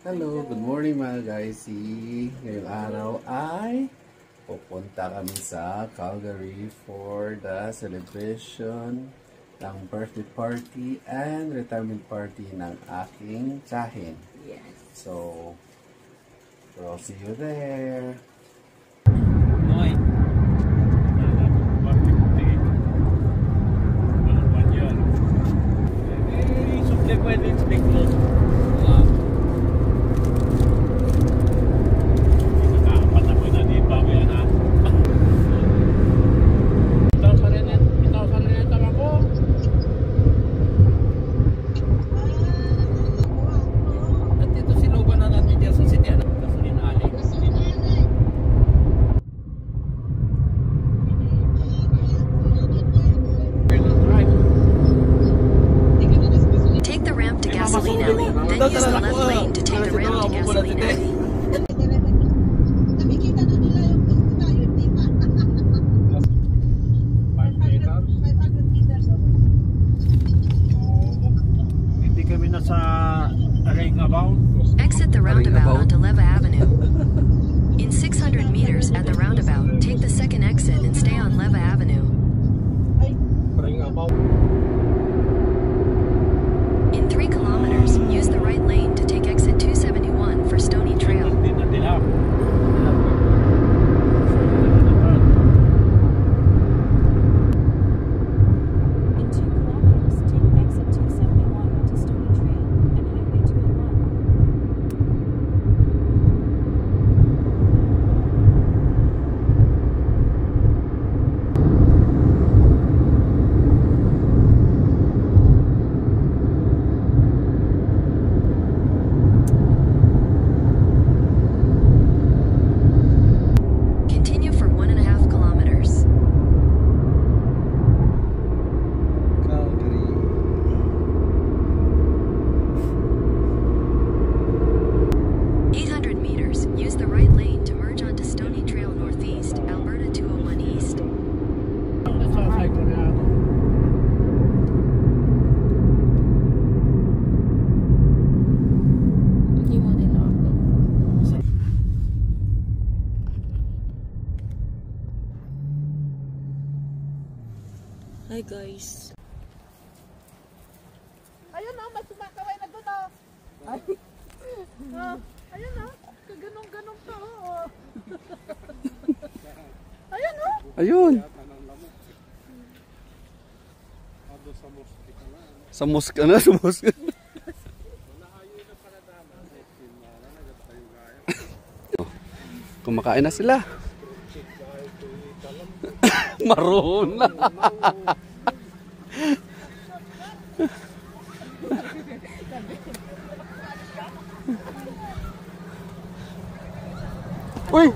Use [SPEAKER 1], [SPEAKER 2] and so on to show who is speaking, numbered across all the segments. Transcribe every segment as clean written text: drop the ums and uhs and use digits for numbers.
[SPEAKER 1] Hello, good morning mga guys. Ngayong araw ay pupunta kami sa Calgary for the celebration ng birthday party and retirement party ng aking tiyahin.
[SPEAKER 2] Yes.
[SPEAKER 1] So, we'll see you there.
[SPEAKER 3] Then use the left lane to take the ramp to Gasoline Alley.
[SPEAKER 4] Hindi kami nasa Roundabout.
[SPEAKER 3] Exit the roundabout onto Leva Avenue. In 600 meters at the roundabout, take the second exit and stay on Leva Avenue. In 3 kilometers, use the right lane to take exit 271 for Stony Trail. Continue for 1.5 kilometers.
[SPEAKER 1] Calgary.
[SPEAKER 3] 800 meters, use the right lane to merge onto Stony Trail Northeast, Alberta 201 East.
[SPEAKER 2] Hi guys.
[SPEAKER 5] Ayun na, may sumakaway na doon oh. Ay. Ayun na, kaganong-ganong to oh. Ayun oh.
[SPEAKER 1] Ayun. Sa mosque na, sa mosque. Kumakain na sila. Maroon na. Uy!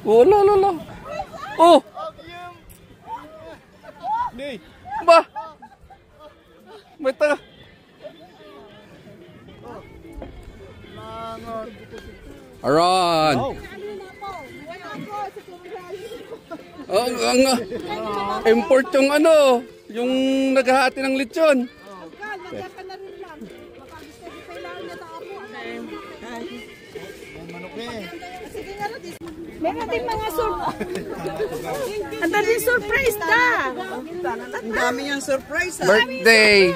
[SPEAKER 1] Oh, la la la. Oh! Ba? May taga. Aron. Ang import yung ano, yung naghahati ng lechon.
[SPEAKER 5] Meron din mga ang daming surprise na.
[SPEAKER 2] Ang dami niyang surprise ha.
[SPEAKER 1] Birthday.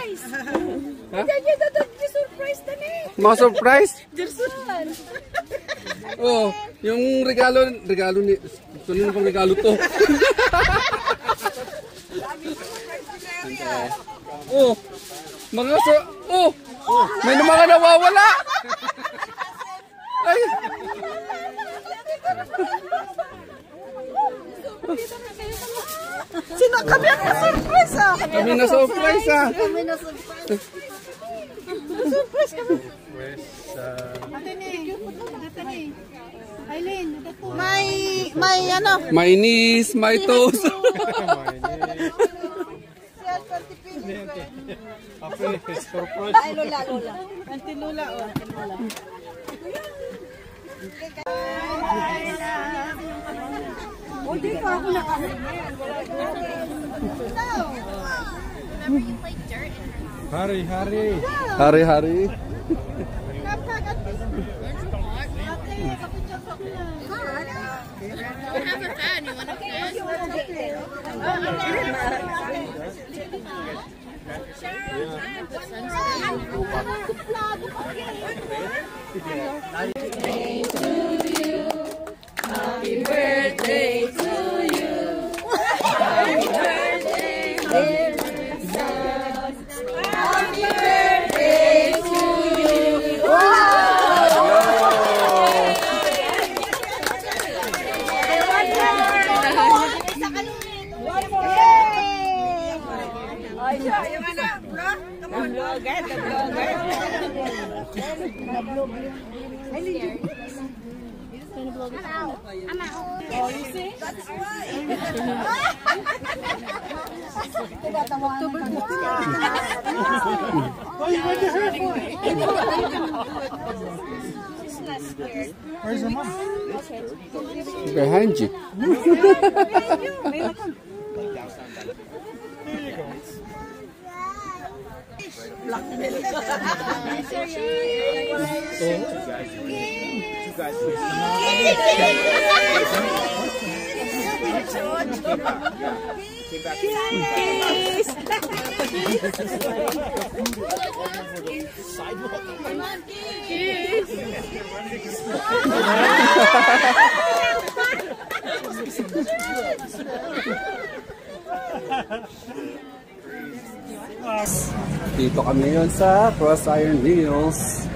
[SPEAKER 5] Ha? May surprise na ni.
[SPEAKER 1] Mga surprise?
[SPEAKER 5] Jersunan.
[SPEAKER 1] Oh, yung regalo ni tuloy pang regalo to. Oh, may mga nawawala. Ay.
[SPEAKER 5] Sino kami ang surprise ah?
[SPEAKER 1] Kami na surprise ah.
[SPEAKER 5] Kami na surprise. Surprise kami. Aileen, may ano?
[SPEAKER 1] May niece, may toast.
[SPEAKER 5] Ay, Lola. Auntie Lola, oh.
[SPEAKER 2] Hindi pa ako
[SPEAKER 4] Hari, hari.
[SPEAKER 1] Hari-hari.
[SPEAKER 4] Where's your mom?
[SPEAKER 1] Behind you. Dito kami ngayon sa Cross Iron Needles.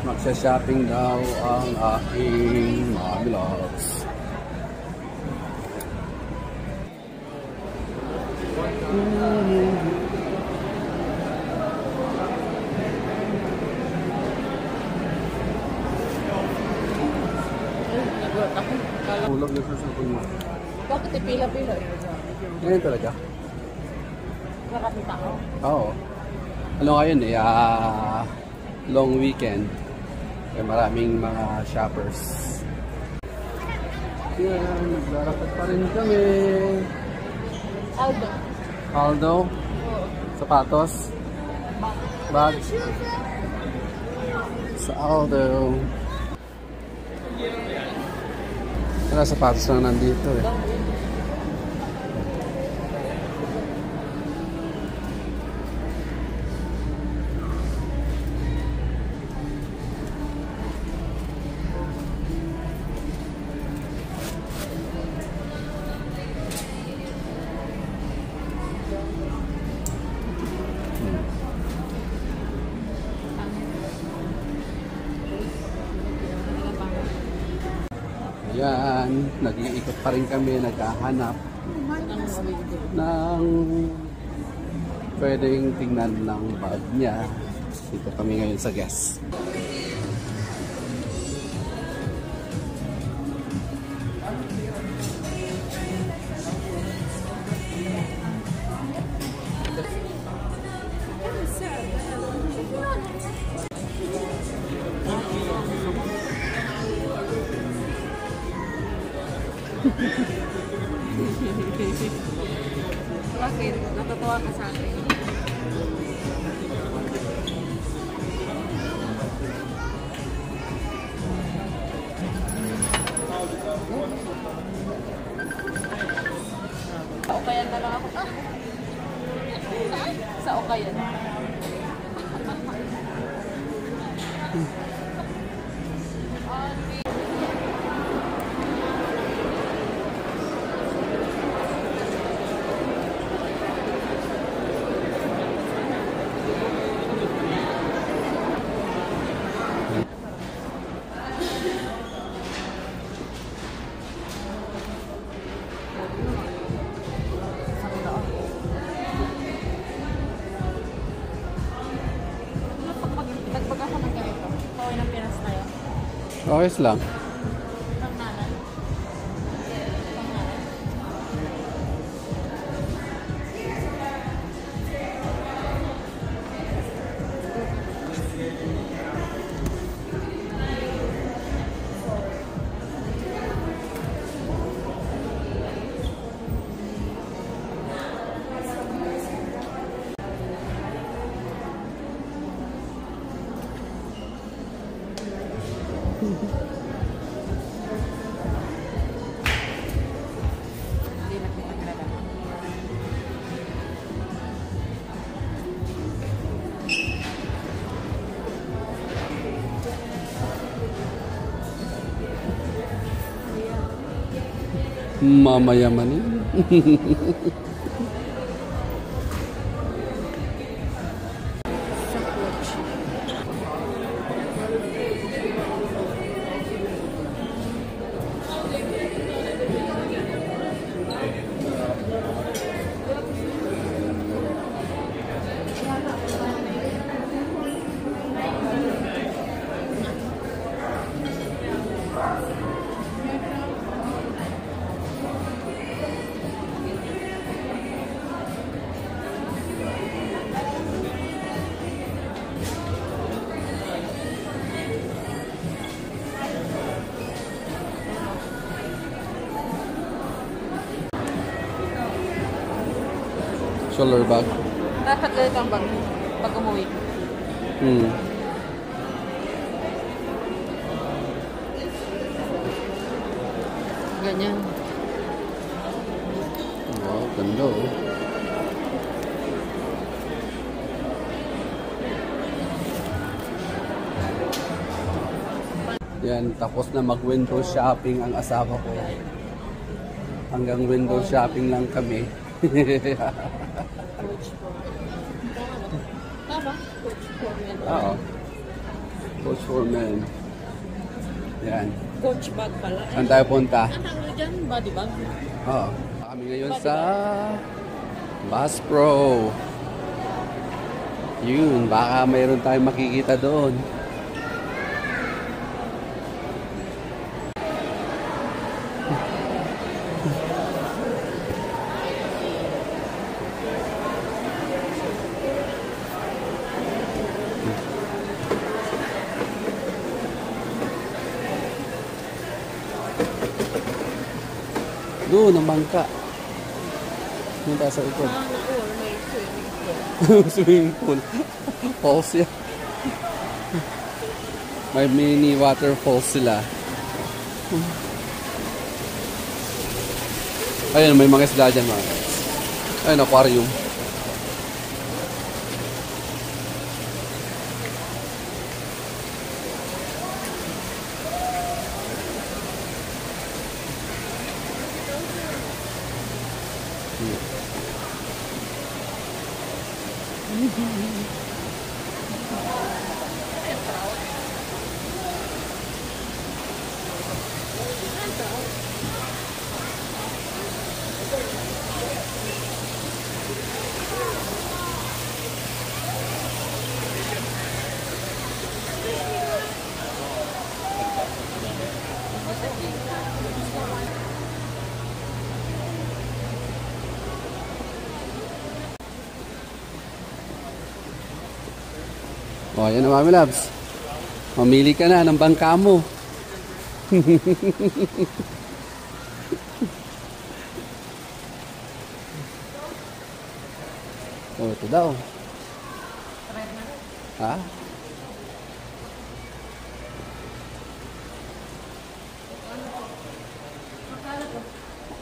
[SPEAKER 1] Magsha-shopping daw ang aking mommy loves. Ulag na sa sabon mo.
[SPEAKER 2] Bakit pila-pila?
[SPEAKER 1] Ngayon talaga?
[SPEAKER 2] Maraming tao.
[SPEAKER 1] Oo. Ano ngayon eh, long weekend. Kaya maraming mga shoppers. Yan, naglalakad pa rin kami.
[SPEAKER 2] Aldo.
[SPEAKER 1] Aldo? Sapatos? Bag? Sa Aldo. Wala sapatos na nandito eh. Yan, nag-iikot pa rin kami, naghahanap ng pwedeng tingnan ng bag niya. Dito kami ngayon sa Guess.
[SPEAKER 2] Bakit? Natutuwa ka sa akin. Sa Ukayan na lang ako. Sa Ukayan. Nagpag ako ng ganito. Pauwi ng Pinas tayo.
[SPEAKER 1] Okay lang.
[SPEAKER 2] Pangnalan. Pangnalan. Hindi na kita kilala.
[SPEAKER 1] Mamayaman yun. Shoulder bag.
[SPEAKER 2] Dapat ganito ang bag pag umuwi. Ganyan.
[SPEAKER 1] Wow, ganda oh. Yan, tapos na mag-window shopping ang asawa ko. Hanggang window shopping lang kami.
[SPEAKER 2] Tama? Coach for men.
[SPEAKER 1] Oo. Coach for men. Yan.
[SPEAKER 2] Coach bag pala.
[SPEAKER 1] Saan tayo punta?
[SPEAKER 2] Ang tawag dyan? Body bag?
[SPEAKER 1] Oo. Kami ngayon sa Bass Pro. Yun, baka mayroon tayong makikita doon. Doon, ang bangka. Doon tayo sa ikot.
[SPEAKER 2] May swimming pool.
[SPEAKER 1] Swimming pool. Falls yan. May mini waterfalls sila. Ayun, may mga isda dyan mga guys. Ayun, aquarium. O, yan na Mami Labs. Mamili ka na ng bangka mo. O, ito daw. Ha?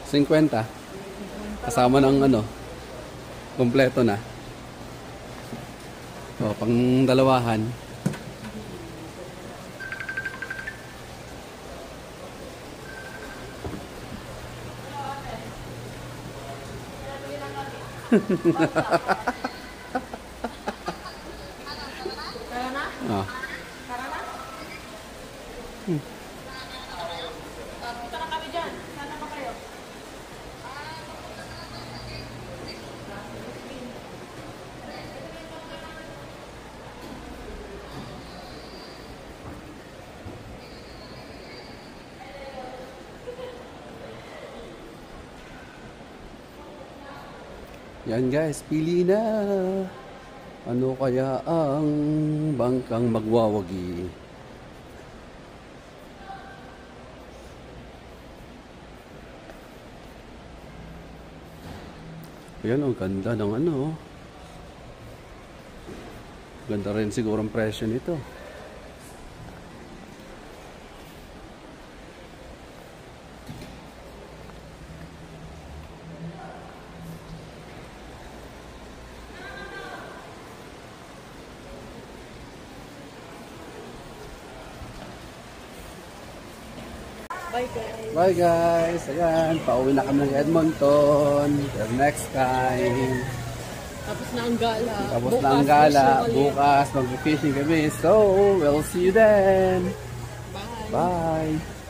[SPEAKER 1] $50. Kasama ng ano, kompleto na. O, pang dalawahan. Oh.
[SPEAKER 2] Punta na kami dyan. Sana pa kayo?
[SPEAKER 1] Yan guys, pili na. Ano kaya ang bangkang magwawagi? Ayan, ang ganda ng ano. Ganda rin siguro ang presyo nito.
[SPEAKER 2] Bye guys.
[SPEAKER 1] Bye guys. Ayan, pauwi na kami ng Edmonton. Till next time.
[SPEAKER 2] Tapos na ang gala.
[SPEAKER 1] Tapos na ang gala.
[SPEAKER 2] fishing ulit.
[SPEAKER 1] Bukas mag-fishing kami. So, we'll see you then.
[SPEAKER 2] Bye.
[SPEAKER 1] Bye.